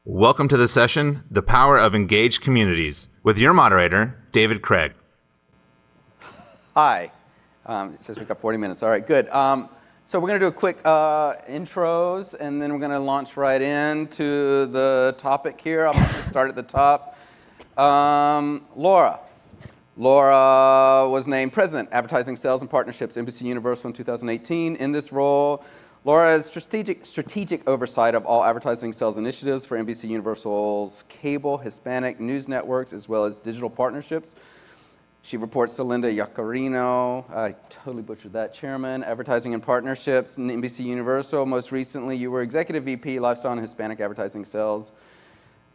Welcome to the session, The Power of Engaged Communities, with your moderator, David Craig. Hi. It says we've got 40 minutes. All right, good. So we're going to do a quick intros, and then we're going to launch right into the topic here. I'm going to start at the top. Laura. Laura was named President, Advertising Sales and Partnerships, NBCUNIVERSAL in 2018. In this role, Laura has strategic oversight of all advertising sales initiatives for NBCUNIVERSAL's cable, Hispanic news networks, as well as digital partnerships. She reports to Linda Yaccarino, I totally butchered that, Chairman, Advertising and Partnerships in NBCUNIVERSAL. Most recently, you were Executive VP, Lifestyle and Hispanic Advertising Sales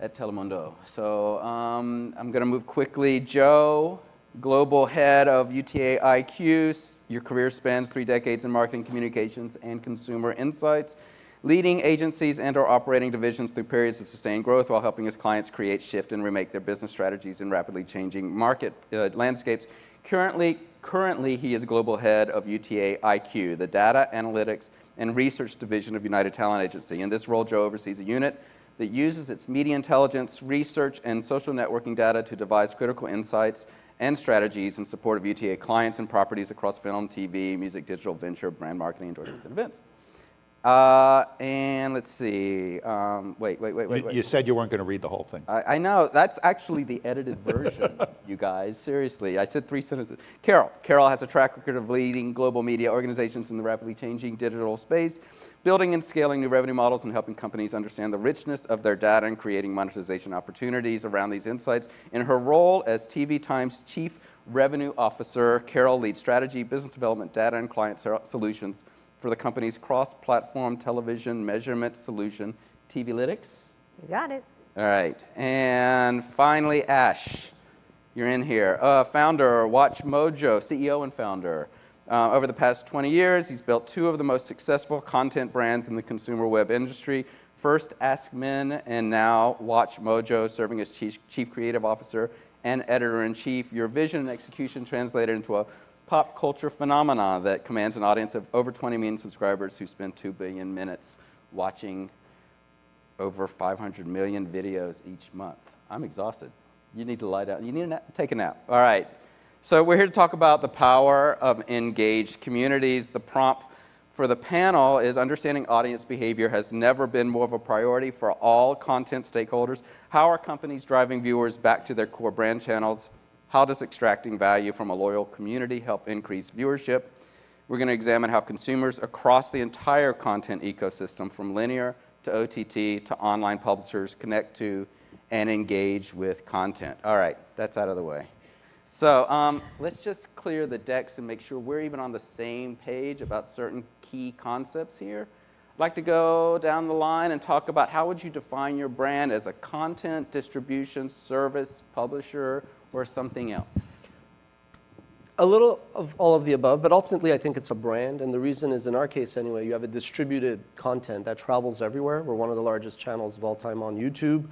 at Telemundo. So I'm going to move quickly. Joe, Global Head of UTA IQ. Your career spans 3 decades in marketing, communications, and consumer insights, leading agencies and/or operating divisions through periods of sustained growth while helping his clients create, shift, and remake their business strategies in rapidly changing market landscapes. Currently, he is Global Head of UTA IQ, the Data, Analytics, and Research Division of United Talent Agency. In this role, Joe oversees a unit that uses its media intelligence, research, and social networking data to devise critical insights and strategies in support of UTA clients and properties across film, TV, music, digital, venture, brand marketing, endorsements, and events. And let's see, wait. You said you weren't going to read the whole thing. I know, that's actually the edited version, you guys, seriously. I said 3 sentences. Carol has a track record of leading global media organizations in the rapidly changing digital space, building and scaling new revenue models and helping companies understand the richness of their data and creating monetization opportunities around these insights. In her role as TV Times Chief Revenue Officer, Carol leads strategy, business development, data, and client solutions for the company's cross-platform television measurement solution, TVlytics. You got it. All right, and finally, Ash, you're in here. Founder, WatchMojo, CEO and founder. Over the past 20 years, he's built 2 of the most successful content brands in the consumer web industry. First, AskMen, and now WatchMojo, serving as Chief Creative Officer and Editor-in-Chief. Your vision and execution translated into a pop culture phenomena that commands an audience of over 20 million subscribers who spend 2 billion minutes watching over 500 million videos each month. I'm exhausted. You need to lie down. You need to take a nap. All right. So we're here to talk about the power of engaged communities. The prompt for the panel is understanding audience behavior has never been more of a priority for all content stakeholders. How are companies driving viewers back to their core brand channels? How does extracting value from a loyal community help increase viewership? We're going to examine how consumers across the entire content ecosystem, from linear to OTT to online publishers, connect to and engage with content. All right, that's out of the way. So let's just clear the decks and make sure we're even on the same page about certain key concepts here. I'd like to go down the line and talk about how would you define your brand as a content distribution service publisher or something else? A little of all of the above, but ultimately I think it's a brand, and the reason is, in our case anyway, you have a distributed content that travels everywhere. We're one of the largest channels of all time on YouTube.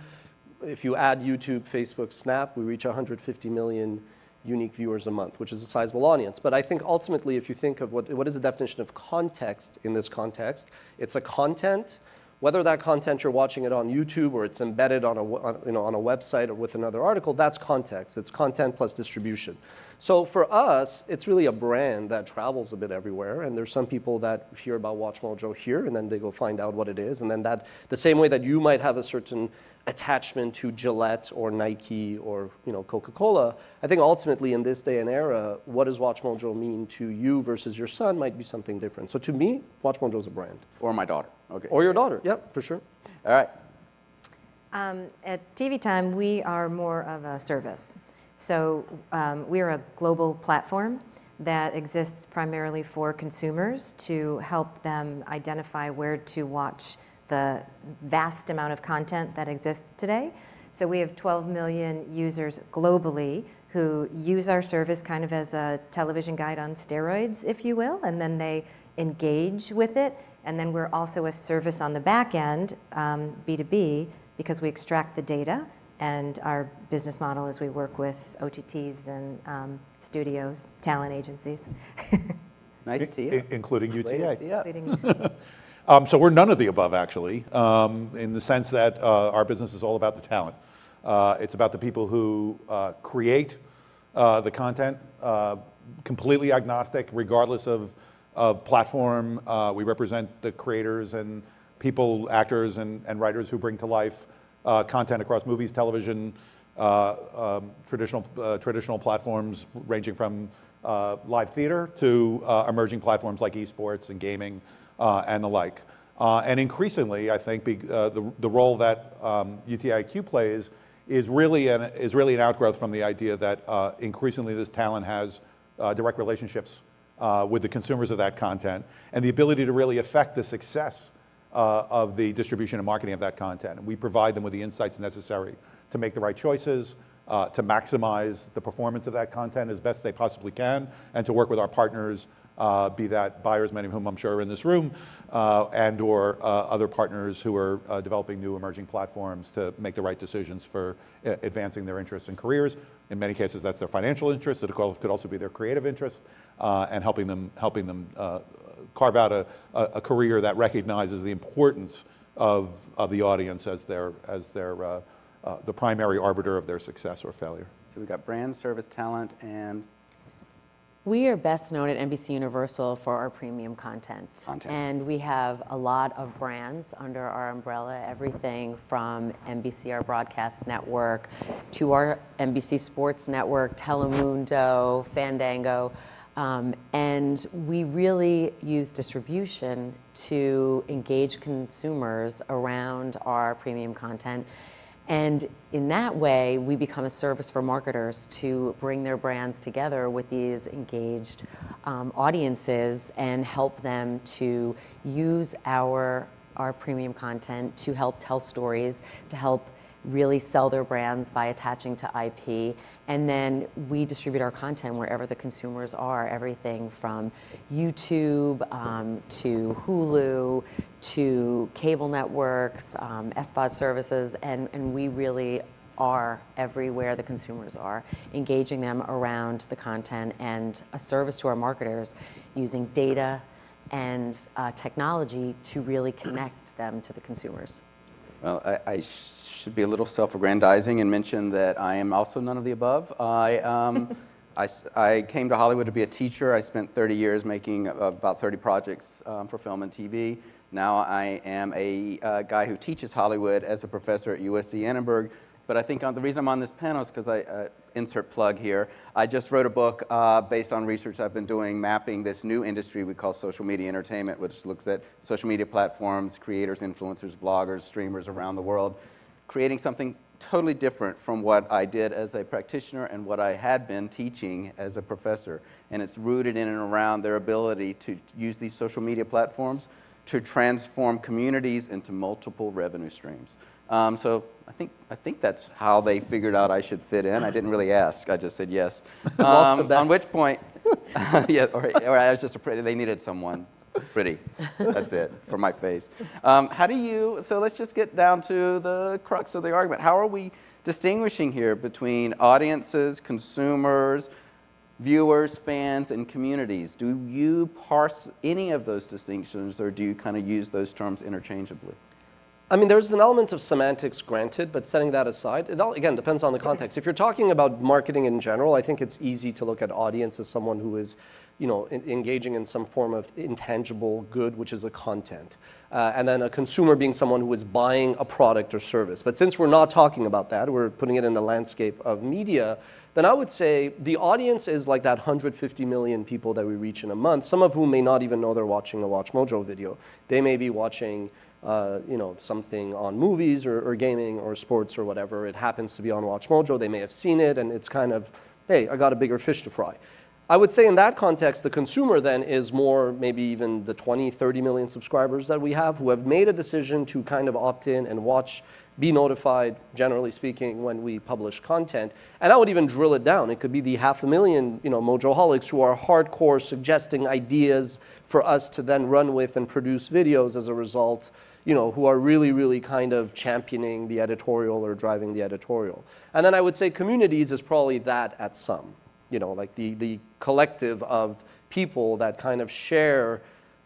If you add YouTube, Facebook, Snap, we reach 150 million unique viewers a month, which is a sizable audience. But I think ultimately, if you think of what is the definition of context in this context, it's a content, whether that content you're watching it on YouTube or it's embedded on a website or with another article, that's context. It's content plus distribution. So for us, it's really a brand that travels a bit everywhere, and there's some people that hear about WatchMojo here, and then they go find out what it is, and then that, the same way that you might have a certain attachment to Gillette or Nike or Coca-Cola, I think ultimately in this day and era, what does WatchMojo mean to you versus your son might be something different. So to me, WatchMojo is a brand. Or my daughter. Okay. Or your daughter, yep, for sure. All right. At TV Time, we are more of a service. So we're a global platform that exists primarily for consumers to help them identify where to watch the vast amount of content that exists today. So we have 12 million users globally who use our service kind of as a television guide on steroids, if you will, and then they engage with it. And then we're also a service on the back end, B2B, because we extract the data, and our business model is we work with OTTs and studios, talent agencies. Nice to you. Including UTA. Including So we're none of the above, actually, in the sense that our business is all about the talent. It's about the people who create the content, completely agnostic, regardless of platform. We represent the creators and people, actors and writers who bring to life content across movies, television, traditional platforms ranging from live theater to emerging platforms like esports and gaming and the like. And increasingly, I think the role that UTIQ plays is really an outgrowth from the idea that increasingly this talent has direct relationships with the consumers of that content and the ability to really affect the success of the distribution and marketing of that content. And we provide them with the insights necessary to make the right choices, to maximize the performance of that content as best they possibly can, and to work with our partners, be that buyers, many of whom I'm sure are in this room, and or other partners who are developing new emerging platforms to make the right decisions for advancing their interests and careers. In many cases, that's their financial interests. It could also be their creative interests, and helping them carve out a career that recognizes the importance of the audience as the primary arbiter of their success or failure. So we've got brand, service, talent, and we are best known at NBCUniversal for our premium content. And we have a lot of brands under our umbrella, everything from NBC, our broadcast network, to our NBC Sports Network, Telemundo, Fandango. And we really use distribution to engage consumers around our premium content. And in that way, we become a service for marketers to bring their brands together with these engaged audiences and help them to use our premium content to help tell stories, to help really sell their brands by attaching to IP. And then we distribute our content wherever the consumers are, everything from YouTube to Hulu to cable networks, SVOD services, and we really are everywhere the consumers are, engaging them around the content and a service to our marketers using data and technology to really connect them to the consumers. well, I should be a little self-aggrandizing and mention that I am also none of the above. I came to Hollywood to be a teacher. I spent 30 years making about 30 projects for film and TV. Now I am a guy who teaches Hollywood as a professor at USC Annenberg. But I think the reason I'm on this panel is because insert plug here, I just wrote a book based on research I've been doing, mapping this new industry we call social media entertainment, which looks at social media platforms, creators, influencers, vloggers, streamers around the world, creating something totally different from what I did as a practitioner and what I had been teaching as a professor. And it's rooted in and around their ability to use these social media platforms to transform communities into multiple revenue streams. So I think that's how they figured out I should fit in. I didn't really ask. I just said yes. On which point, yeah, or I was just afraid they needed someone pretty. That's it for my face. How do you? So let's just get down to the crux of the argument. How are we distinguishing here between audiences, consumers, viewers, fans, and communities? Do you parse any of those distinctions, or do you kind of use those terms interchangeably? I mean, there's an element of semantics, granted, but setting that aside, it all, again, depends on the context. If you're talking about marketing in general, I think it's easy to look at audience as someone who is, engaging in some form of intangible good, which is a content. And then a consumer being someone who is buying a product or service. But since we're not talking about that, we're putting it in the landscape of media, then I would say the audience is like that 150 million people that we reach in a month, some of whom may not even know they're watching a WatchMojo video. They may be watching something on movies or gaming or sports or whatever. It happens to be on WatchMojo. They may have seen it, and it's kind of, hey, I got a bigger fish to fry. I would say in that context, the consumer then is more maybe even the 20, 30 million subscribers that we have who have made a decision to kind of opt in and watch, be notified, generally speaking, when we publish content. And I would even drill it down. It could be the 500,000, Mojoholics who are hardcore suggesting ideas for us to then run with and produce videos as a result, who are really, really kind of championing the editorial or driving the editorial. And then I would say communities is probably that at some, like the collective of people that kind of share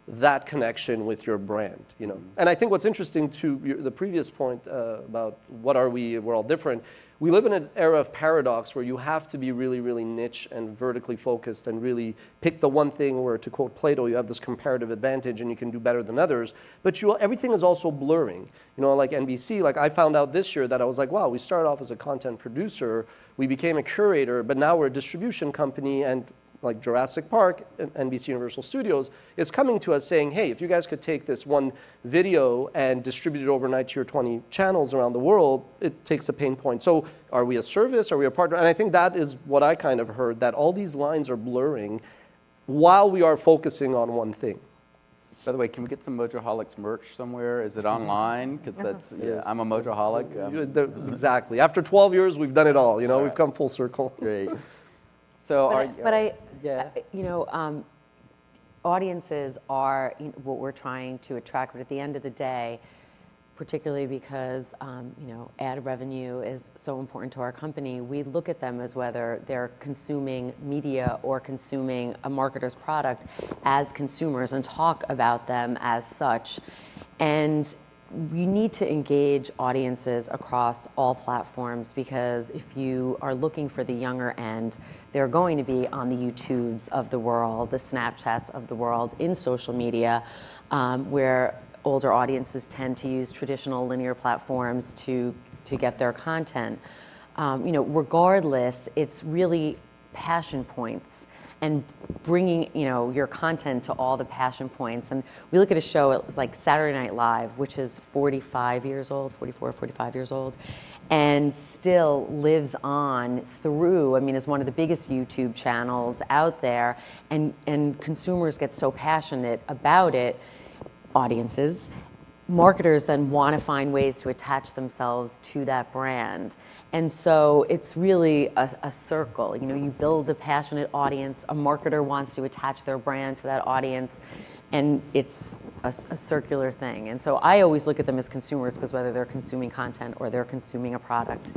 that connection with your brand, you know. And I think what's interesting to the previous point about what are we're all different, we live in an era of paradox where you have to be really, really niche and vertically focused and really pick the one thing where, to quote Plato, you have this comparative advantage and you can do better than others, but everything is also blurring. You know, like NBC, like I found out this year that I was like, wow, we started off as a content producer, we became a curator, but now we're a distribution company, and like Jurassic Park, NBCUniversal Studios, is coming to us saying, hey, if you guys could take this one video and distribute it overnight to your 20 channels around the world, it takes a pain point. So are we a service? Are we a partner? And I think that is what I kind of heard, that all these lines are blurring while we are focusing on one thing. By the way, can we get some Mojoholics merch somewhere? Is it online? Because that's, yeah, I'm a Mojoholic. Exactly. After 12 years, we've done it all. You know, we've come full circle. Great. So, audiences are what we're trying to attract, but at the end of the day, particularly because ad revenue is so important to our company, we look at them as whether they're consuming media or consuming a marketer's product as consumers and talk about them as such. And we need to engage audiences across all platforms, because if you are looking for the younger end, they're going to be on the YouTubes of the world, the Snapchats of the world, in social media, where older audiences tend to use traditional linear platforms to get their content. Regardless, it's really passion points and bringing your content to all the passion points. And we look at a show, it's like Saturday Night Live, which is 45 years old, 44, 45 years old, and still lives on through, is one of the biggest YouTube channels out there, and consumers get so passionate about it, audiences. Marketers then want to find ways to attach themselves to that brand. And so it's really a circle. You build a passionate audience, a marketer wants to attach their brand to that audience, and it's a circular thing. And so I always look at them as consumers, because whether they're consuming content or they're consuming a product,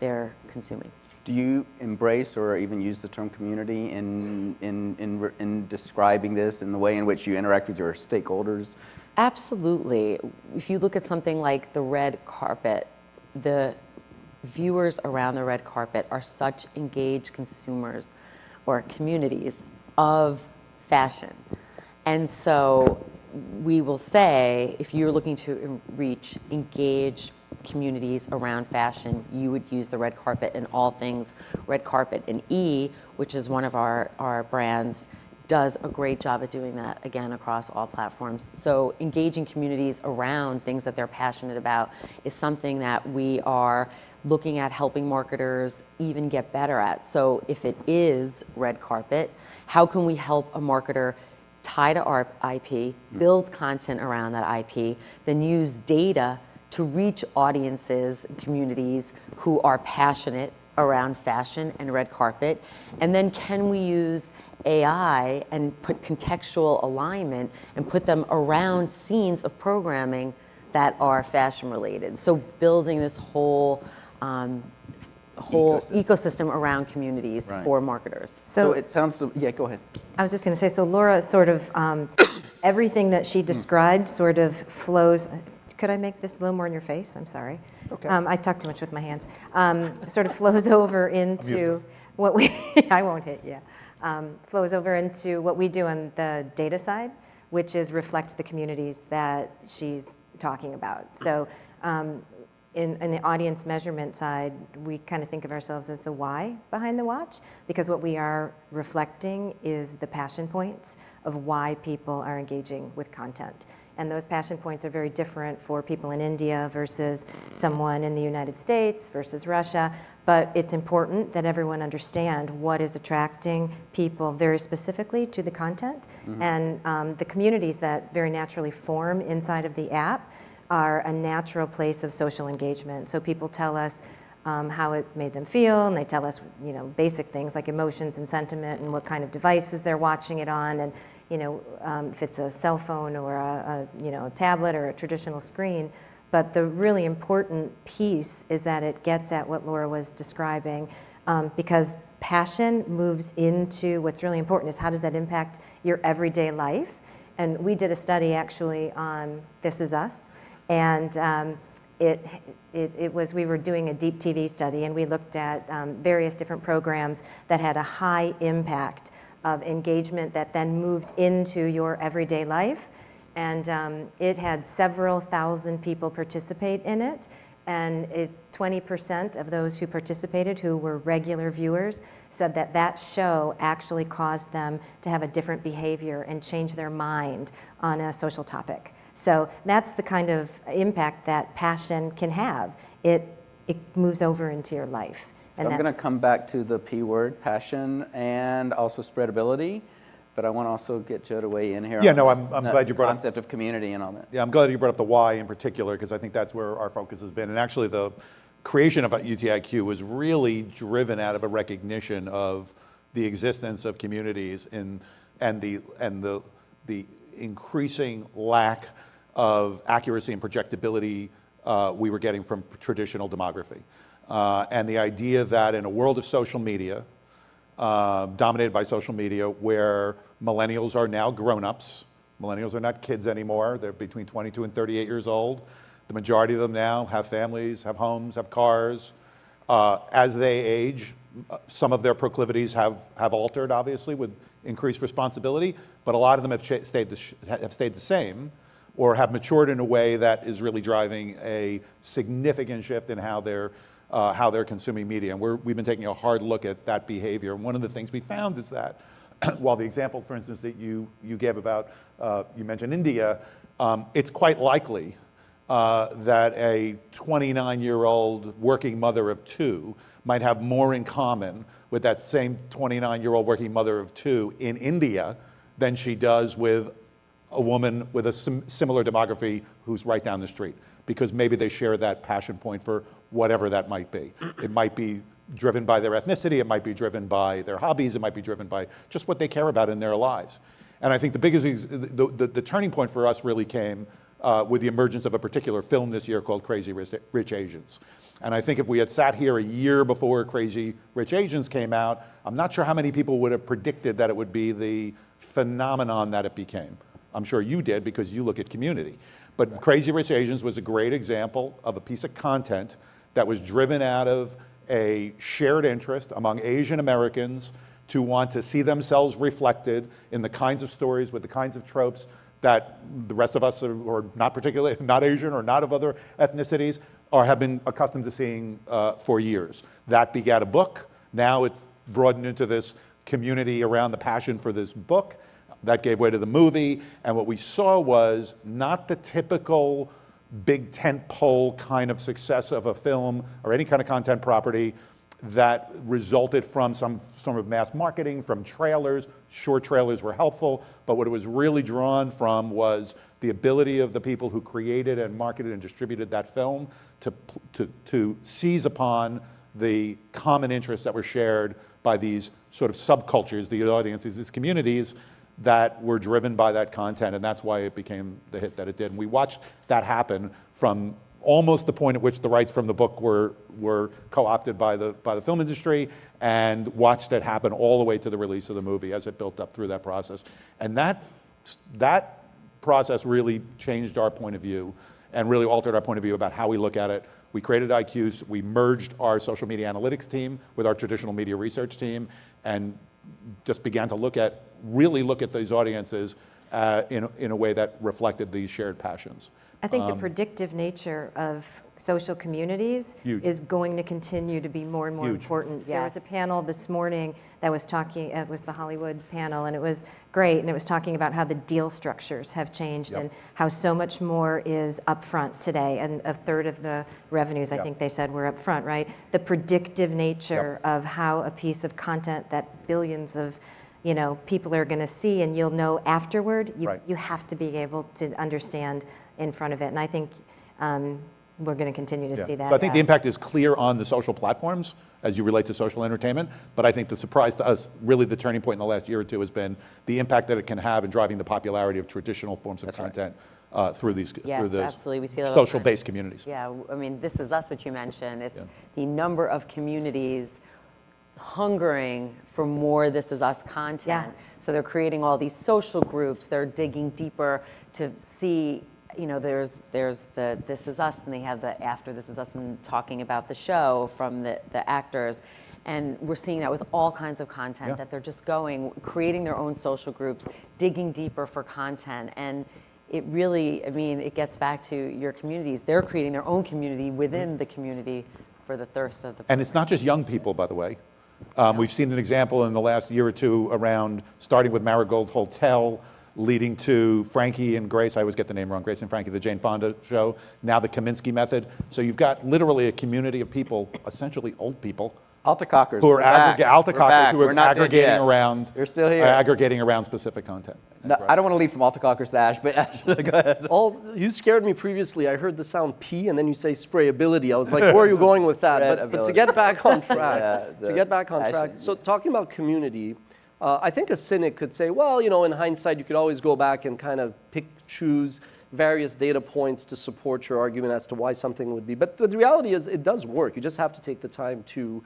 they're consuming. Do you embrace or even use the term community in describing this, in the way in which you interact with your stakeholders? Absolutely. If you look at something like the red carpet, the viewers around the red carpet are such engaged consumers or communities of fashion. And so we will say, if you're looking to reach engaged communities around fashion, you would use the red carpet and all things red carpet. And E, which is one of our brands, does a great job at doing that, again, across all platforms. So engaging communities around things that they're passionate about is something that we are looking at helping marketers even get better at. So if it is red carpet, how can we help a marketer tie to our IP, build content around that IP, then use data to reach audiences, communities who are passionate around fashion and red carpet? And then can we use AI and put contextual alignment and put them around scenes of programming that are fashion related? So building this whole ecosystem around communities for marketers. So it sounds, yeah, go ahead. I was just going to say, so Laura sort of, everything that she described sort of flows. Could I make this a little more in your face? I'm sorry. Okay. I talk too much with my hands. Sort of flows over into what we, I won't hit you. Flows over into what we do on the data side, which is reflect the communities that she's talking about. So in the audience measurement side, we kind of think of ourselves as the why behind the watch, because what we are reflecting is the passion points of why people are engaging with content. And those passion points are very different for people in India versus someone in the United States versus Russia. But it's important that everyone understand what is attracting people very specifically to the content. And the communities that very naturally form inside of the app are a natural place of social engagement. So people tell us how it made them feel, and they tell us, basic things like emotions and sentiment and what kind of devices they're watching it on, and if it's a cell phone or a tablet or a traditional screen. But the really important piece is that it gets at what Laura was describing, because passion moves into what's really important is how does that impact your everyday life. And we did a study actually on This Is Us, and we were doing a deep TV study, and we looked at various different programs that had a high impact of engagement that then moved into your everyday life. And it had several thousand people participate in it, and 20% of those who participated, who were regular viewers, said that that show actually caused them to have a different behavior and change their mind on a social topic. So that's the kind of impact that passion can have. It moves over into your life. So I'm going to come back to the P word, passion, and also spreadability. But I want to also get Joe to weigh in here. Yeah, on no, this I'm glad you brought up concept of community and all that. Yeah, I'm glad you brought up the why in particular, because I think that's where our focus has been. And actually, the creation of UTIQ was really driven out of a recognition of the existence of communities and the increasing lack of accuracy and projectability we were getting from traditional demography. And the idea that in a world of social media, dominated by social media, where millennials are now grown-ups. Millennials are not kids anymore. They're between 22 and 38 years old. The majority of them now have families, have homes, have cars. As they age, some of their proclivities have altered, obviously, with increased responsibility, but a lot of them have stayed the same, or have matured in a way that is really driving a significant shift in how they're consuming media. And we've been taking a hard look at that behavior. And one of the things we found is that, while the example, for instance, that you gave about, you mentioned India, it's quite likely that a 29-year-old working mother of two might have more in common with that same 29-year-old working mother of two in India than she does with a woman with a similar demography who's right down the street, because maybe they share that passion point for whatever that might be. It might be driven by their ethnicity, it might be driven by their hobbies, it might be driven by just what they care about in their lives. And I think the biggest, the turning point for us really came with the emergence of a particular film this year called Crazy Rich Asians. And I think if we had sat here a year before Crazy Rich Asians came out, I'm not sure how many people would have predicted that it would be the phenomenon that it became. I'm sure you did, because you look at Community. But Crazy Rich Asians was a great example of a piece of content that was driven out of a shared interest among Asian Americans to want to see themselves reflected in the kinds of stories with the kinds of tropes that the rest of us, or not particularly, not Asian or not of other ethnicities, or have been accustomed to seeing for years. That begat a book. Now it's broadened into this community around the passion for this book. That gave way to the movie, and what we saw was not the typical big tent pole kind of success of a film or any kind of content property that resulted from some sort of mass marketing, from trailers. Short trailers were helpful, but what it was really drawn from was the ability of the people who created and marketed and distributed that film to seize upon the common interests that were shared by these sort of subcultures, the audiences, these communities that were driven by that content, and that's why it became the hit that it did. And we watched that happen from almost the point at which the rights from the book were co-opted by the film industry, and watched it happen all the way to the release of the movie as it built up through that process. And that process really changed our point of view and really altered our point of view about how we look at it. We created IQs, we merged our social media analytics team with our traditional media research team, and just began to really look at these audiences in a way that reflected these shared passions. I think the predictive nature of social communities is going to continue to be more and more important. There was a panel this morning that was talking, it was the Hollywood panel, and it was great, and it was talking about how the deal structures have changed and how so much more is upfront today, and a third of the revenues, I think they said, were upfront, right? The predictive nature of how a piece of content that billions of people are going to see, and you'll know afterward, you have to be able to understand in front of it. And I think we're going to continue to see that. So I think the impact is clear on the social platforms as you relate to social entertainment, but I think the surprise to us, really the turning point in the last year or two, has been the impact that it can have in driving the popularity of traditional forms of content through these absolutely. We see a lot social-based communities. Yeah, I mean, This Is Us, what you mentioned. It's the number of communities hungering for more This Is Us content, So they're creating all these social groups. They're digging deeper to see, you know, there's the This Is Us, and they have the After This Is Us, and talking about the show from the actors. And we're seeing that with all kinds of content, that they're just creating their own social groups, digging deeper for content. And it really, I mean, it gets back to your communities. They're creating their own community within the community for the thirst of the And it's not just young people, by the way. We've seen an example in the last year or two around, starting with Marigold Hotel, leading to Frankie and Grace, I always get the name wrong, Grace and Frankie, the Jane Fonda show, now the Kaminsky Method. So you've got literally a community of people, essentially old people, Altacockers. who are Altacockers who are aggregating around. You're still here. Aggregating around specific content. No, I don't want to leave from Altacockers to Ash, but Ash, go ahead. You scared me previously. I heard the sound P and then you say sprayability. I was like, where are you going with that? But to get back on track, so talking about community, I think a cynic could say, well, you know, in hindsight, you could always go back and kind of choose various data points to support your argument as to why something would be. But the reality is it does work. You just have to take the time to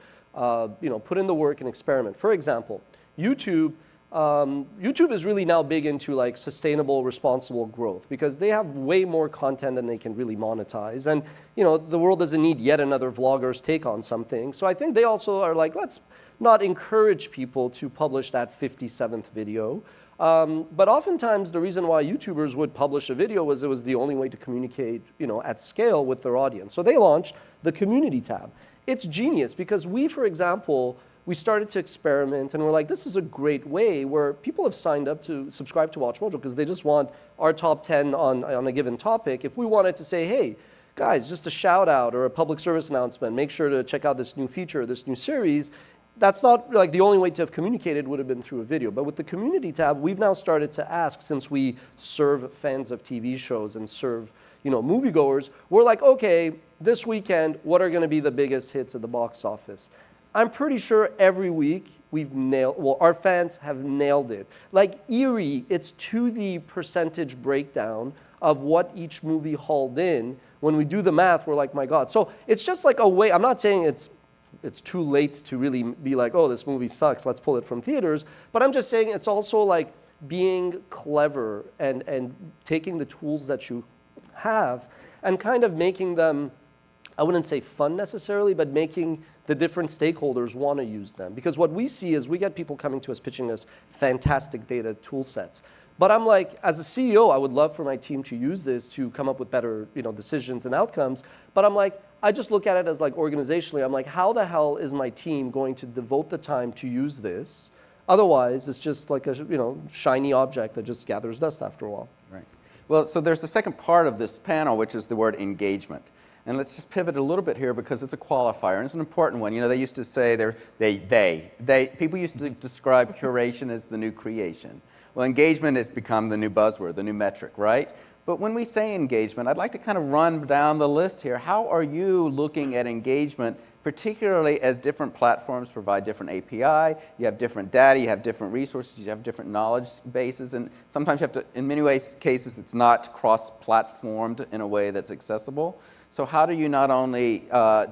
put in the work and experiment. For example, YouTube is really now big into like sustainable, responsible growth because they have way more content than they can really monetize. And you know, the world doesn't need yet another vlogger's take on something. So I think they also are like, let's not encourage people to publish that 57th video. But oftentimes the reason why YouTubers would publish a video was it was the only way to communicate, you know, at scale with their audience. So they launched the community tab. It's genius because we, for example, we started to experiment and we're like, this is a great way where people have signed up to subscribe to WatchMojo because they just want our top 10 on a given topic. If we wanted to say, hey, guys, just a shout out or a public service announcement, make sure to check out this new feature, this new series, that's not like the only way to have communicated would have been through a video. But with the community tab, we've now started to ask, since we serve fans of TV shows and serve, you know, moviegoers, we're like, okay, this weekend, what are going to be the biggest hits at the box office? I'm pretty sure every week we've our fans have nailed it. Like eerie, it's to the percentage breakdown of what each movie hauled in. When we do the math, we're like, my God. So it's just like a way, I'm not saying it's too late to really be like, oh, this movie sucks, let's pull it from theaters. But I'm just saying it's also like being clever and taking the tools that you have and kind of making them, I wouldn't say fun necessarily, but making the different stakeholders want to use them. Because what we see is we get people coming to us pitching us fantastic data tool sets. But I'm like, as a CEO, I would love for my team to use this to come up with better, you know, decisions and outcomes. But I'm like, I just look at it as like organizationally, I'm like, how the hell is my team going to devote the time to use this? Otherwise, it's just like a, you know, shiny object that just gathers dust after a while. Right. Well, so there's the second part of this panel, which is the word engagement. And let's just pivot a little bit here because it's a qualifier, and it's an important one. You know, they used to say people used to describe curation as the new creation. Well, engagement has become the new buzzword, the new metric, right? But when we say engagement, I'd like to kind of run down the list here. How are you looking at engagement, particularly as different platforms provide different API, you have different data, you have different resources, you have different knowledge bases, and sometimes you have to, in many cases, it's not cross-platformed in a way that's accessible. So how do you not only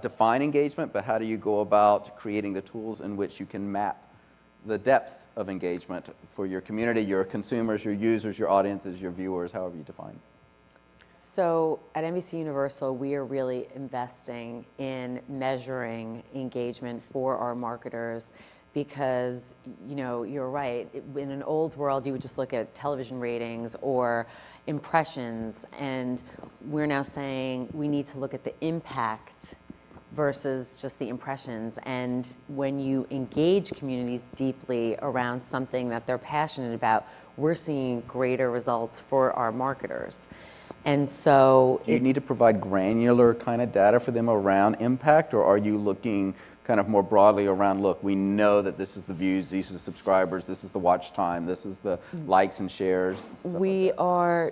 define engagement, but how do you go about creating the tools in which you can map the depth of engagement for your community, your consumers, your users, your audiences, your viewers, however you define? So at NBCUniversal, we are really investing in measuring engagement for our marketers because, you know, you're right. In an old world, you would just look at television ratings or impressions, and we're now saying we need to look at the impact versus just the impressions. And when you engage communities deeply around something that they're passionate about, we're seeing greater results for our marketers. And so do you need to provide granular kind of data for them around impact, or are you looking kind of more broadly around, look, we know that this is the views, these are the subscribers, this is the watch time, this is the likes and shares? We are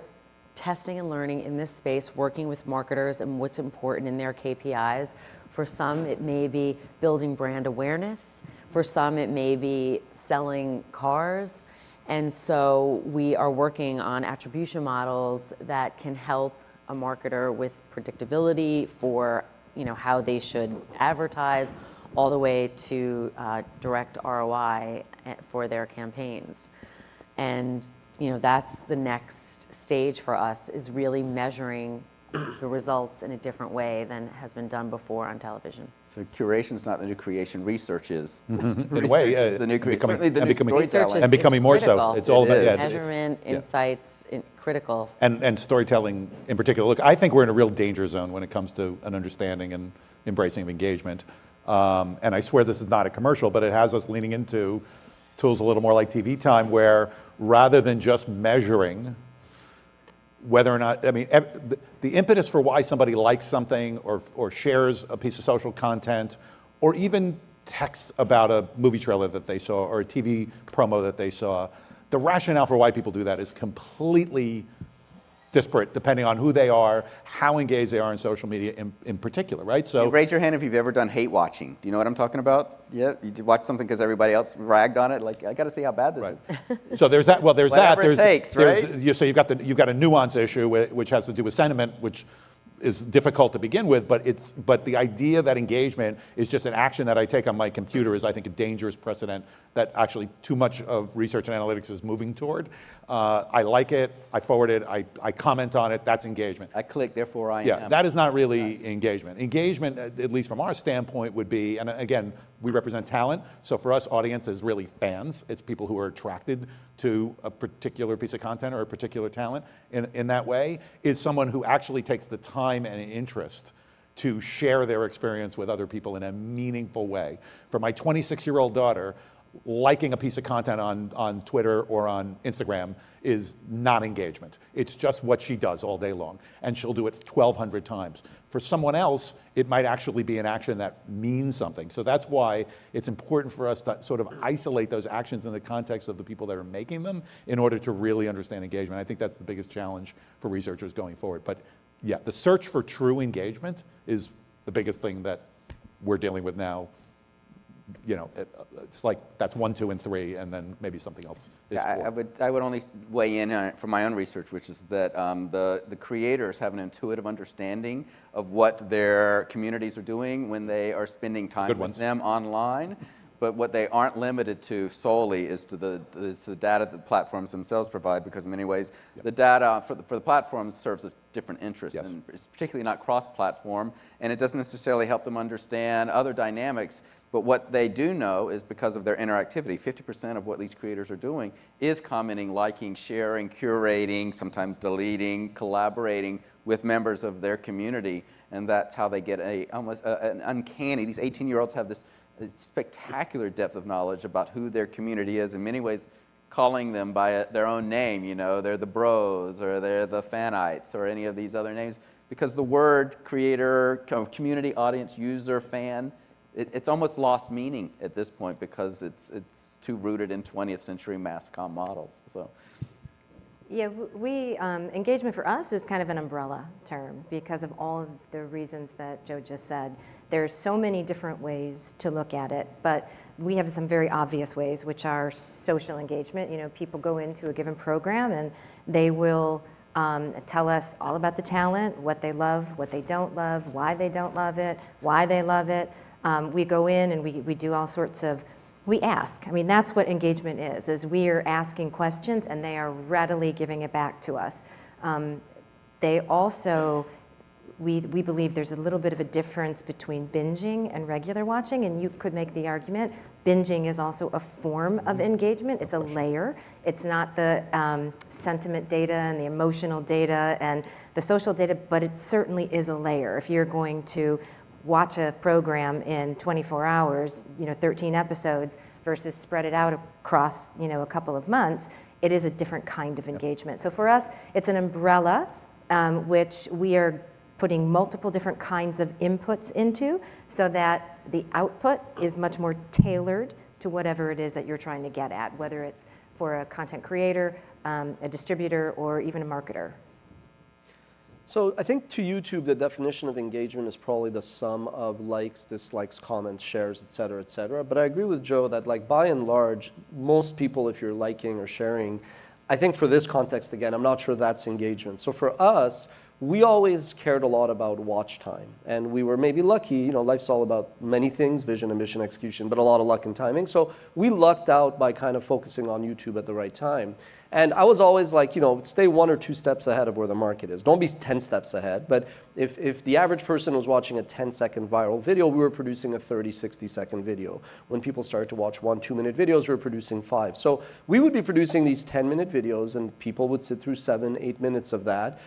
testing and learning in this space, working with marketers and what's important in their KPIs. For some, it may be building brand awareness. For some, it may be selling cars. And so we are working on attribution models that can help a marketer with predictability for, you know, how they should advertise, all the way to direct ROI for their campaigns. And that's the next stage for us, is really measuring the results in a different way than has been done before on television. So curation's not the new creation, research is. In a way, Research is the new creation. Certainly the new Research storytelling. and becoming more so. critical. It's all It about is. yeah, Measurement, insights, critical. and storytelling in particular. Look, I think we're in a real danger zone when it comes to an understanding and embracing of engagement. And I swear this is not a commercial, but it has us leaning into tools a little more like TV time, where rather than just measuring whether or not, I mean, the impetus for why somebody likes something or shares a piece of social content, or even texts about a movie trailer that they saw or a TV promo that they saw, the rationale for why people do that is completely disparate depending on who they are, how engaged they are in social media in particular, right? So Raise your hand if you've ever done hate watching. Do you know what I'm talking about? Yeah, you watch something because everybody else ragged on it. Like, I got to see how bad this is. So there's that. Well, there's Whatever that. it takes, so right? you've got a nuance issue which has to do with sentiment, which is difficult to begin with. But the idea that engagement is just an action that I take on my computer is, I think, a dangerous precedent that actually too much of research and analytics is moving toward. I like it. I forward it. I comment on it. That's engagement. I click, therefore I Yeah, am. that is not really engagement. Engagement, at least from our standpoint, would be, and again, we represent talent, so for us, audience is really fans. It's people who are attracted to a particular piece of content or a particular talent in that way, is someone who actually takes the time and interest to share their experience with other people in a meaningful way. For my 26-year-old daughter, liking a piece of content on Twitter or on Instagram is not engagement. It's just what she does all day long, and she'll do it 1,200 times. For someone else, it might actually be an action that means something. So that's why it's important for us to sort of isolate those actions in the context of the people that are making them in order to really understand engagement. I think that's the biggest challenge for researchers going forward. But yeah, the search for true engagement is the biggest thing that we're dealing with now. It's like that's 1, 2, and 3, and then maybe something else is 4. I would only weigh in on it from my own research, which is that the creators have an intuitive understanding of what their communities are doing when they are spending time with them online. But what they aren't limited to solely is the data that the platforms themselves provide, because in many ways the data for the platforms serves a different interest, and it's particularly not cross-platform, and it doesn't necessarily help them understand other dynamics. But what they do know is, because of their interactivity, 50% of what these creators are doing is commenting, liking, sharing, curating, sometimes deleting, collaborating with members of their community, and that's how they get almost an uncanny. These 18-year-olds have this spectacular depth of knowledge about who their community is, in many ways calling them by their own name. They're the bros, or they're the fanites, or any of these other names, because the word creator, community, audience, user, fan, it's almost lost meaning at this point, because it's too rooted in 20th century mass comm models. So. Yeah, engagement for us is kind of an umbrella term because of all of the reasons that Joe just said. There's so many different ways to look at it, but we have some very obvious ways, which are social engagement. People go into a given program and they will tell us all about the talent, what they love, what they don't love, why they don't love it, why they love it. We go in and we do all sorts of, we ask. I mean, that's what engagement is we are asking questions and they are readily giving it back to us. They also, we believe there's a little bit of a difference between binging and regular watching, and you could make the argument binging is also a form of engagement. It's a layer. It's not the sentiment data and the emotional data and the social data, but it certainly is a layer. If you're going to watch a program in 24 hours, 13 episodes, versus spread it out across, a couple of months, it is a different kind of engagement. So for us, it's an umbrella, which we are putting multiple different kinds of inputs into, so that the output is much more tailored to whatever it is that you're trying to get at, whether it's for a content creator, a distributor, or even a marketer. So I think to YouTube, the definition of engagement is probably the sum of likes, dislikes, comments, shares, et cetera, et cetera. But I agree with Joe that, like, by and large, most people, if you're liking or sharing, I think for this context, again, I'm not sure that's engagement. So for us, we always cared a lot about watch time. And we were maybe lucky, you know, life's all about many things, vision and mission execution, but a lot of luck and timing. So we lucked out by kind of focusing on YouTube at the right time. And I was always like, you know, stay 1 or 2 steps ahead of where the market is. Don't be 10 steps ahead. But if the average person was watching a 10-second viral video, we were producing a 30, 60-second video. When people started to watch 1, 2-minute videos, we were producing 5. So we would be producing these 10-minute videos, and people would sit through 7, 8 minutes of that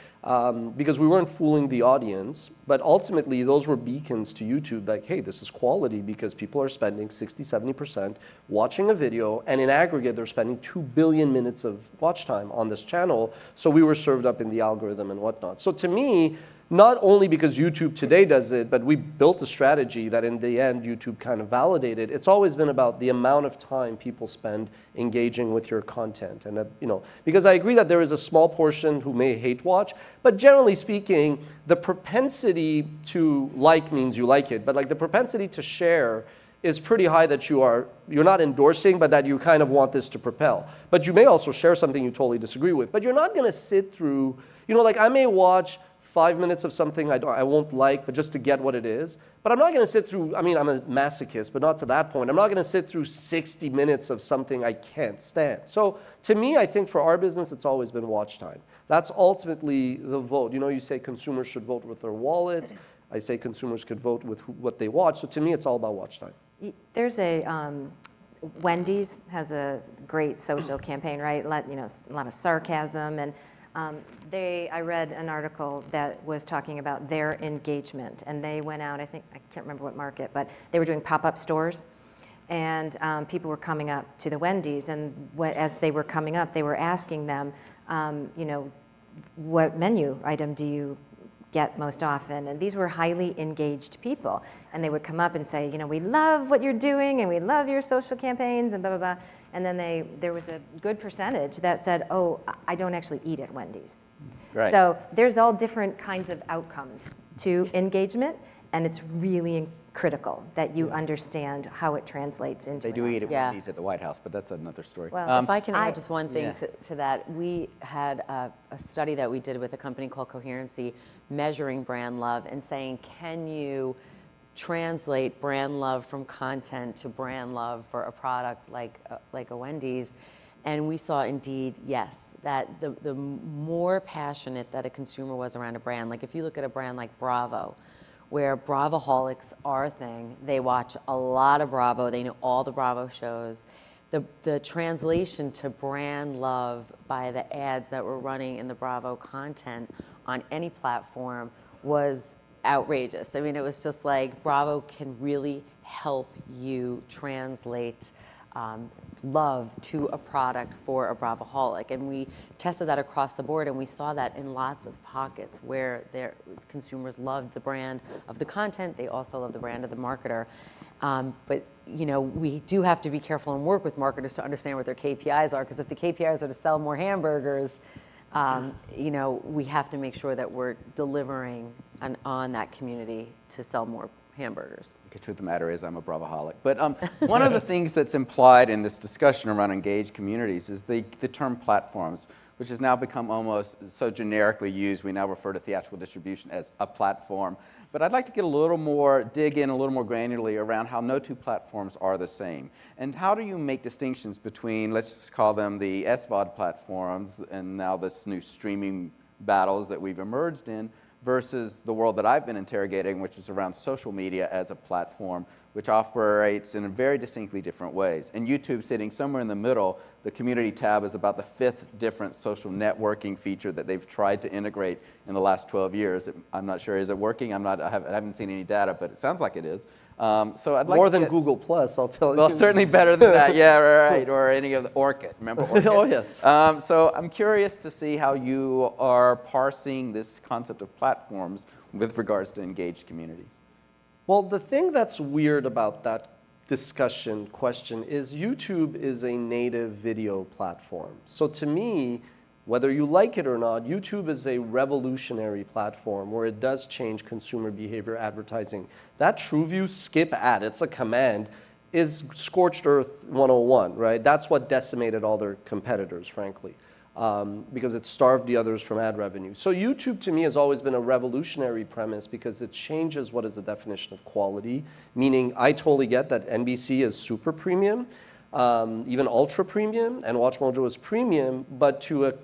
because we weren't fooling the audience. But ultimately, those were beacons to YouTube, like, hey, this is quality because people are spending 60, 70% watching a video, and in aggregate, they're spending 2 billion minutes of watch time on this channel. So we were served up in the algorithm and whatnot. So to me, not only because YouTube today does it, but we built a strategy that in the end YouTube kind of validated. It's always been about the amount of time people spend engaging with your content. And that, you know, because I agree that there is a small portion who may hate watch, but generally speaking, the propensity to like means you like it, but like the propensity to share is pretty high that you're not endorsing, but that you kind of want this to propel. But you may also share something you totally disagree with, but you're not gonna sit through, you know, like I may watch 5 minutes of something I won't like, but just to get what it is. But I'm not going to sit through, I mean, I'm a masochist, but not to that point. I'm not going to sit through 60 minutes of something I can't stand. So to me, I think for our business, it's always been watch time. That's ultimately the vote. You know, you say consumers should vote with their wallet. I say consumers could vote with what they watch. So to me, it's all about watch time. There's Wendy's has a great social campaign, right? You know, a lot of sarcasm, and I read an article that was talking about their engagement, and they went out, I can't remember what market, but they were doing pop-up stores, and people were coming up to the Wendy's, and as they were coming up, they were asking them, you know, what menu item do you get most often? And these were highly engaged people, and they would come up and say, you know, we love what you're doing, and we love your social campaigns, and blah, blah, blah. And then there was a good percentage that said, oh, I don't actually eat at Wendy's. Right. So there's all different kinds of outcomes to engagement, and it's really critical that you understand how it translates into They do eat at Yeah. Wendy's at the White House, but that's another story. Well, If I can add just one thing Yeah. to that, we had a study that we did with a company called Coherency, measuring brand love and saying, can you translate brand love from content to brand love for a product like a Wendy's? And we saw indeed, yes, that the more passionate that a consumer was around a brand, like if you look at a brand like Bravo, where Bravoholics are a thing, they watch a lot of Bravo, they know all the Bravo shows. The translation to brand love by the ads that were running in the Bravo content on any platform was outrageous. I mean, it was just like Bravo can really help you translate love to a product for a Bravoholic. And we tested that across the board, and we saw that in lots of pockets where their consumers loved the brand of the content, they also love the brand of the marketer. But you know, we do have to be careful and work with marketers to understand what their KPIs are, because if the KPIs are to sell more hamburgers, you know, we have to make sure that we're delivering on that community to sell more hamburgers. The truth of the matter is I'm a Bravoholic. But one of the things that's implied in this discussion around engaged communities is the term platforms, which has now become almost so generically used. We now refer to theatrical distribution as a platform. But I'd like to get dig in a little more granularly around how no two platforms are the same. And how do you make distinctions between, let's just call them the SVOD platforms, and now this new streaming battles that we've emerged in, versus the world that I've been interrogating, which is around social media as a platform, which operates in very distinctly different ways. And YouTube sitting somewhere in the middle, the community tab is about the 5th different social networking feature that they've tried to integrate in the last 12 years. I'm not sure, is it working? I haven't seen any data, but it sounds like it is. So I'd like More to than get, Google Plus, I'll tell you. well, certainly better than that, yeah, right, or any of the Orkut, remember Orkut? Oh, yes. So I'm curious to see how you are parsing this concept of platforms with regards to engaged communities. Well, the thing that's weird about that question is YouTube is a native video platform. So to me, whether you like it or not, YouTube is a revolutionary platform where it does change consumer behavior advertising. That TrueView skip ad, it's a command, is scorched earth 101, right? That's what decimated all their competitors, frankly. because it starved the others from ad revenue. So YouTube to me has always been a revolutionary premise because it changes what is the definition of quality, meaning I totally get that NBC is super premium, even ultra premium, and WatchMojo is premium, but to a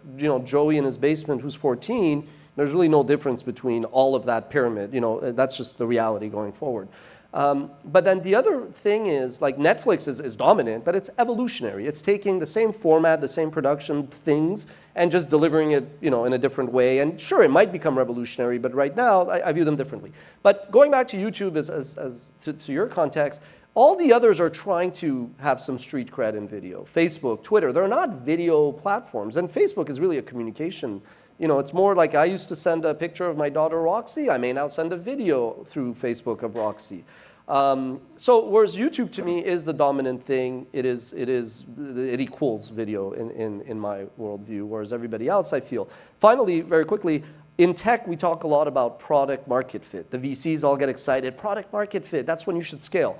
Joey in his basement who's 14, there's really no difference between all of that pyramid. That's just the reality going forward. But then the other thing is, like, Netflix is dominant, but it's evolutionary. It's taking the same format, the same production things, and just delivering it, in a different way. And sure, it might become revolutionary, but right now, I view them differently. But going back to YouTube to your context, all the others are trying to have some street cred in video. Facebook, Twitter, they're not video platforms. And Facebook is really a communication. It's more like I used to send a picture of my daughter Roxy. I may now send a video through Facebook of Roxy. So whereas YouTube to me is the dominant thing, it equals video in my worldview, whereas everybody else, I feel. Finally, very quickly, in tech, we talk a lot about product market fit. The VCs all get excited, product market fit, that's when you should scale.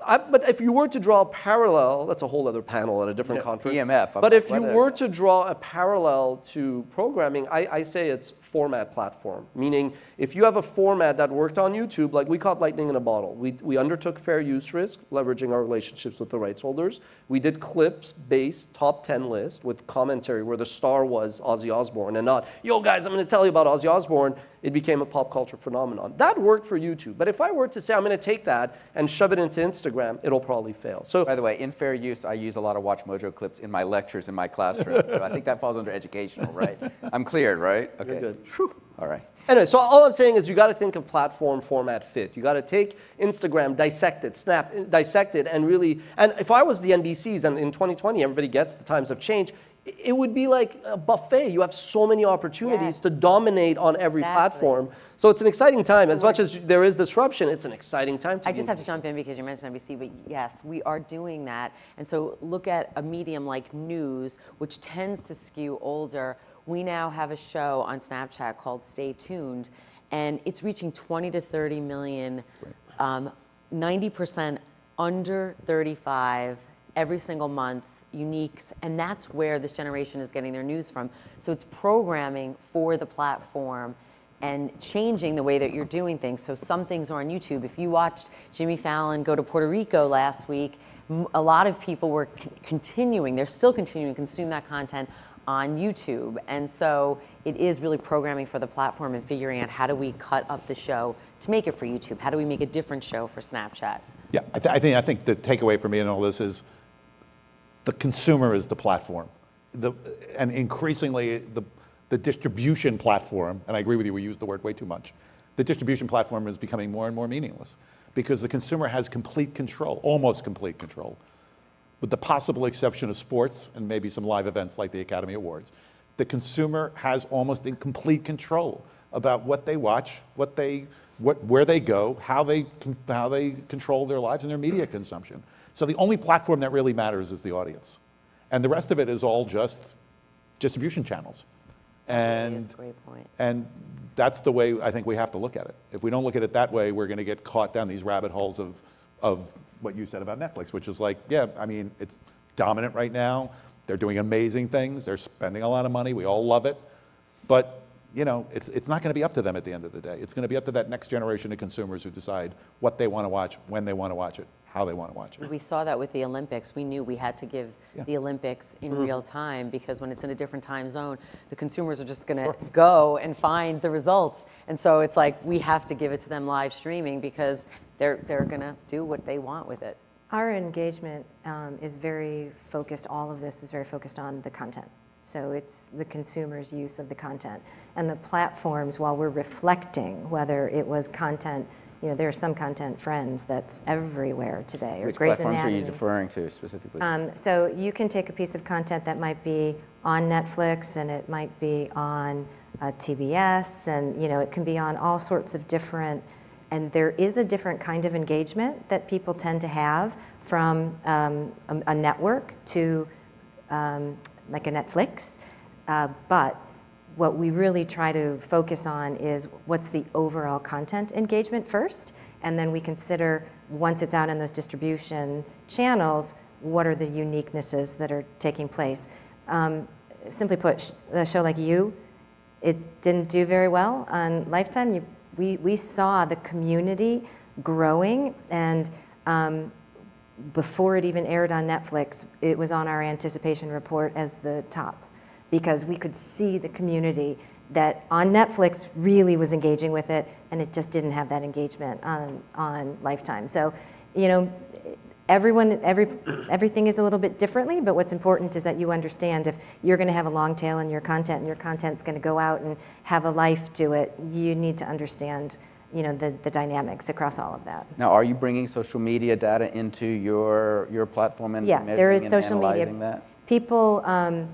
But if you were to draw a parallel, that's a whole other panel at a different conference. EMF. But if you were to draw a parallel to programming, I say it's format platform. Meaning, if you have a format that worked on YouTube, like we caught lightning in a bottle. We undertook fair use risk, leveraging our relationships with the rights holders. We did clips-based top 10 list with commentary where the star was Ozzy Osbourne and not, yo guys, I'm going to tell you about Ozzy Osbourne. It became a pop culture phenomenon. That worked for YouTube. But if I were to say I'm going to take that and shove it into Instagram, it'll probably fail. So, by the way, in fair use, I use a lot of WatchMojo clips in my lectures in my classroom. So I think that falls under educational, right? I'm cleared, right? Okay. You're good. Whew. All right. Anyway, so all I'm saying is you got to think of platform format fit. You got to take Instagram, dissect it, and really, and if I was the NBCs, and in 2020 everybody gets the times have changed, it would be like a buffet. You have so many opportunities to dominate on every platform. So it's an exciting time. As much as there is disruption, it's an exciting time to I just have to jump in because you mentioned NBC, but yes, we are doing that. And so look at a medium like news, which tends to skew older. We now have a show on Snapchat called Stay Tuned, and it's reaching 20 to 30 million, 90% under 35 every single month, uniques, and that's where this generation is getting their news from. So it's programming for the platform and changing the way that you're doing things. So some things are on YouTube. If you watched Jimmy Fallon go to Puerto Rico last week, a lot of people were they're still continuing to consume that content on YouTube. And so it is really programming for the platform and figuring out how do we cut up the show to make it for YouTube? How do we make a different show for Snapchat? Yeah, I think the takeaway for me in all this is the consumer is the platform. And increasingly the distribution platform, and I agree with you, we use the word way too much, the distribution platform is becoming more and more meaningless because the consumer has complete control, almost complete control, with the possible exception of sports and maybe some live events like the Academy Awards. The consumer has almost complete control about what they watch, where they go, how they control their lives and their media consumption. So the only platform that really matters is the audience. And the rest of it is all just distribution channels. And, that's a great point. And that's the way I think we have to look at it. If we don't look at it that way, we're going to get caught down these rabbit holes of what you said about Netflix, which is like, yeah, I mean, it's dominant right now. They're doing amazing things. They're spending a lot of money. We all love it. But it's not going to be up to them at the end of the day. It's going to be up to that next generation of consumers who decide what they want to watch, when they want to watch it, how they want to watch it. We saw that with the Olympics. We knew we had to give the Olympics in real time because when it's in a different time zone, the consumers are just going to go and find the results. And so it's like we have to give it to them live streaming because they're going to do what they want with it. Our engagement is very focused, all of this is very focused on the content. So it's the consumer's use of the content. And the platforms, while we're reflecting whether it was content, there are some content friends that's everywhere today. Which platforms are you referring to specifically? So you can take a piece of content that might be on Netflix and it might be on TBS and it can be on all sorts of different, and there is a different kind of engagement that people tend to have from a network to like a Netflix, but what we really try to focus on is what's the overall content engagement first, and then we consider, once it's out in those distribution channels, what are the uniquenesses that are taking place. simply put, a show like You, it didn't do very well on Lifetime. We saw the community growing, and before it even aired on Netflix, it was on our anticipation report as the top, because we could see the community that on Netflix really was engaging with it, and it just didn't have that engagement on Lifetime. So, you know, everything is a little bit differently, but what's important is that you understand if you're going to have a long tail in your content, and your content's going to go out and have a life to it, you need to understand, you know, the dynamics across all of that. Now, are you bringing social media data into your platform and Yeah, there is measuring and social media. analyzing that? People,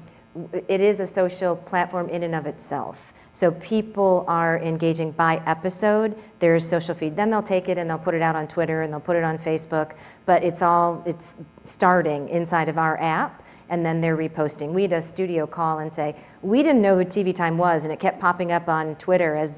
it is a social platform in and of itself. So people are engaging by episode. There's social feed. Then they'll take it and they'll put it out on Twitter and they'll put it on Facebook. But it's starting inside of our app, and then they're reposting. We had a studio call and say, we didn't know who TV Time was, and it kept popping up on Twitter as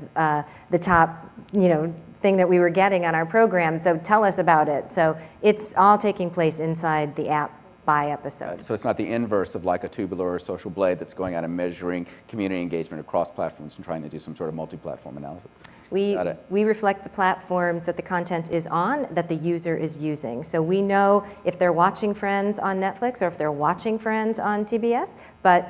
the top, you know, thing that we were getting on our program. So tell us about it. So it's all taking place inside the app by episode. So it's not the inverse of like a Tubular or a Social Blade that's going out and measuring community engagement across platforms and trying to do some sort of multi-platform analysis. We reflect the platforms that the content is on, that the user is using. So we know if they're watching Friends on Netflix or if they're watching Friends on TBS, but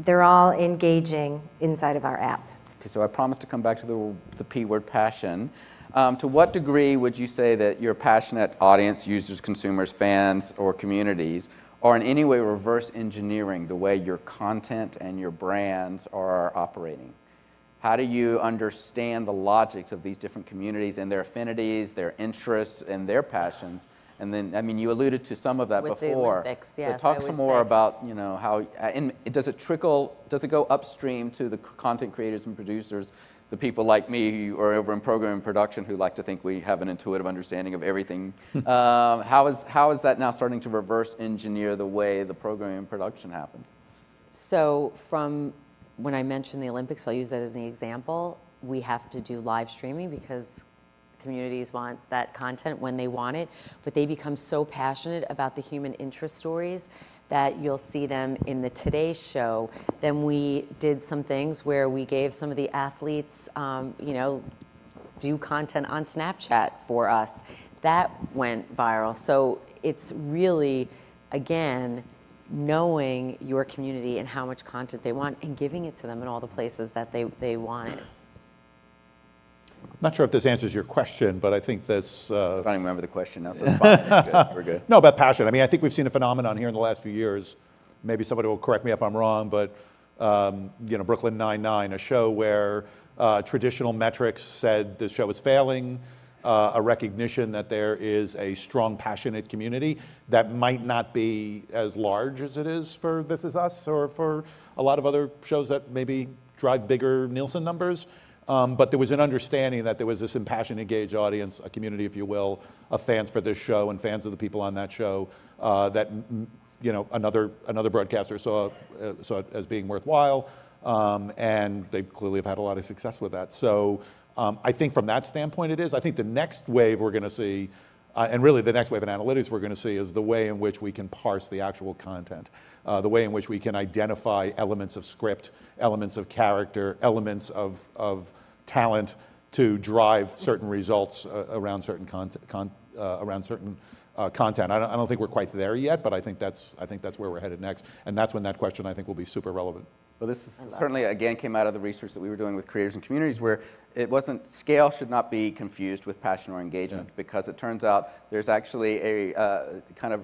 they're all engaging inside of our app. Okay, so I promised to come back to the P word, passion. To what degree would you say that your passionate audience, users, consumers, fans, or communities are in any way reverse engineering the way your content and your brands are operating? How do you understand the logics of these different communities and their affinities, their interests, and their passions? And then, I mean, you alluded to some of that With before. the Olympics, yes, But talk I some would more say. about, you know, how, and does it go upstream to the content creators and producers, the people like me who are over in program and production who like to think we have an intuitive understanding of everything? How is that now starting to reverse engineer the way the program and production happens? So from when I mentioned the Olympics, I'll use that as an example. We have to do live streaming because communities want that content when they want it, but they become so passionate about the human interest stories that you'll see them in the Today Show. Then we did some things where we gave some of the athletes, you know, do content on Snapchat for us. That went viral. So it's really, again, knowing your community and how much content they want and giving it to them in all the places that they want it. Not sure if this answers your question, but I think this... I don't even remember the question now, so it's fine. It's good. We're good. No, about passion. I mean, I think we've seen a phenomenon here in the last few years. Maybe somebody will correct me if I'm wrong, but you know, Brooklyn Nine-Nine, a show where traditional metrics said this show is failing, a recognition that there is a strong, passionate community that might not be as large as it is for This Is Us or for a lot of other shows that maybe drive bigger Nielsen numbers. But there was an understanding that there was this impassioned, engaged audience, a community, if you will, of fans for this show and fans of the people on that show that, you know, another broadcaster saw it as being worthwhile, and they clearly have had a lot of success with that. So I think from that standpoint it is. I think the next wave we're going to see, and really the next wave in analytics we're going to see, is the way in which we can parse the actual content, the way in which we can identify elements of script, elements of character, elements of talent to drive certain results around certain content. I don't think we're quite there yet, but I think that's where we're headed next, and that's when that question I think will be super relevant. Well, this is certainly, again, came out of the research that we were doing with creators and communities, where it wasn't, scale should not be confused with passion or engagement, because it turns out there's actually a kind of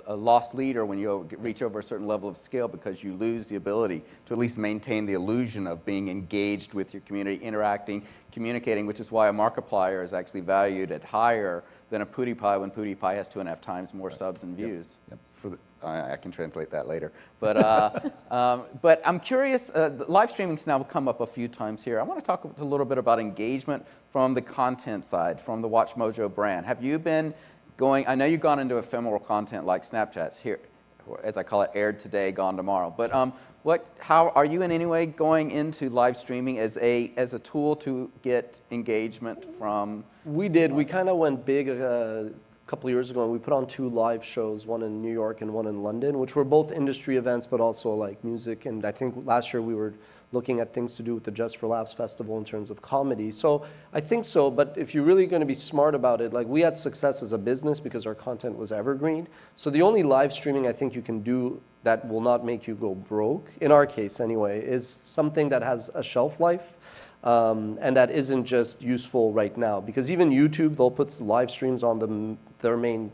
a lost leader when you reach over a certain level of scale, because you lose the ability to at least maintain the illusion of being engaged with your community, interacting, communicating, which is why a Markiplier is actually valued at higher than a PewDiePie when PewDiePie has 2.5 times more subs and views. Yep. I can translate that later. But, but I'm curious, live streaming's now come up a few times here. I want to talk a little bit about engagement from the content side, from the WatchMojo brand. Have you been going, I know you've gone into ephemeral content like Snapchat's here, as I call it, aired today, gone tomorrow. But how are you in any way going into live streaming as a tool to get engagement from? We did. We kind of went big couple of years ago, and we put on 2 live shows, one in New York and one in London, which were both industry events, but also like music. And I think last year we were looking at things to do with the Just for Laughs Festival in terms of comedy. So I think so, but if you're really going to be smart about it, like we had success as a business because our content was evergreen. So the only live streaming I think you can do that will not make you go broke, in our case anyway, is something that has a shelf life. And that isn't just useful right now, because even YouTube, they'll put live streams on their main,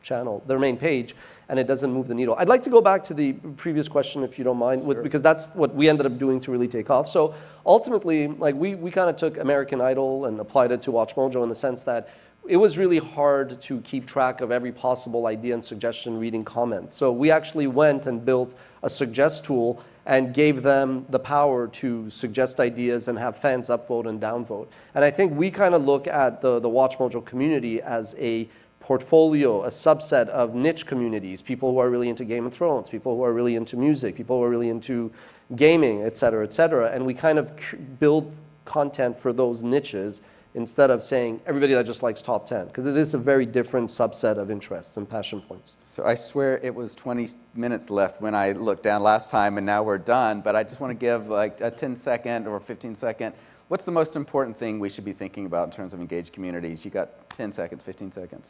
channel, their main page, and it doesn't move the needle. I'd like to go back to the previous question, if you don't mind, because that's what we ended up doing to really take off. So ultimately, like we kind of took American Idol and applied it to WatchMojo in the sense that it was really hard to keep track of every possible idea and suggestion reading comments. So we actually went and built a suggest tool and gave them the power to suggest ideas and have fans upvote and downvote. And I think we kind of look at the WatchMojo community as a portfolio, a subset of niche communities, people who are really into Game of Thrones, people who are really into music, people who are really into gaming, et cetera, et cetera. And we kind of build content for those niches instead of saying everybody that just likes top 10, because it is a very different subset of interests and passion points. So I swear it was 20 minutes left when I looked down last time, and now we're done. But I just want to give like a 10-second or 15-second. What's the most important thing we should be thinking about in terms of engaged communities? You got 10 seconds, 15 seconds.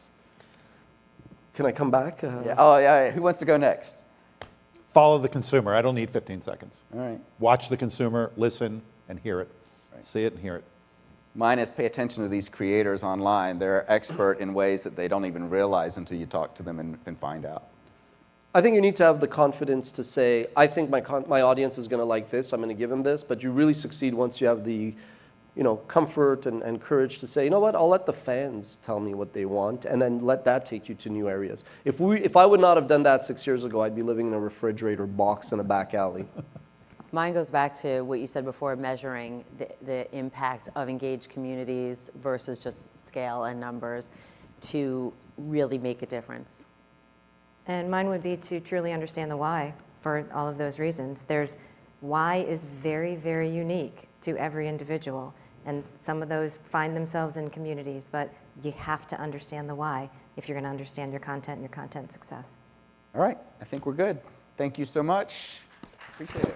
Can I come back? Yeah. Oh, yeah. Who wants to go next? Follow the consumer. I don't need 15 seconds. All right. Watch the consumer, listen, and hear it. Right. See it and hear it. Mine is pay attention to these creators online. They're expert in ways that they don't even realize until you talk to them and find out. I think you need to have the confidence to say, I think my audience is going to like this, I'm going to give them this, but you really succeed once you have the comfort and courage to say, you know what, I'll let the fans tell me what they want, and then let that take you to new areas. If I would not have done that 6 years ago, I'd be living in a refrigerator box in a back alley. Mine goes back to what you said before, measuring the impact of engaged communities versus just scale and numbers to really make a difference. And mine would be to truly understand the why for all of those reasons. Why is very, very unique to every individual. And some of those find themselves in communities, but you have to understand the why if you're going to understand your content and your content success. All right. I think we're good. Thank you so much. Appreciate it.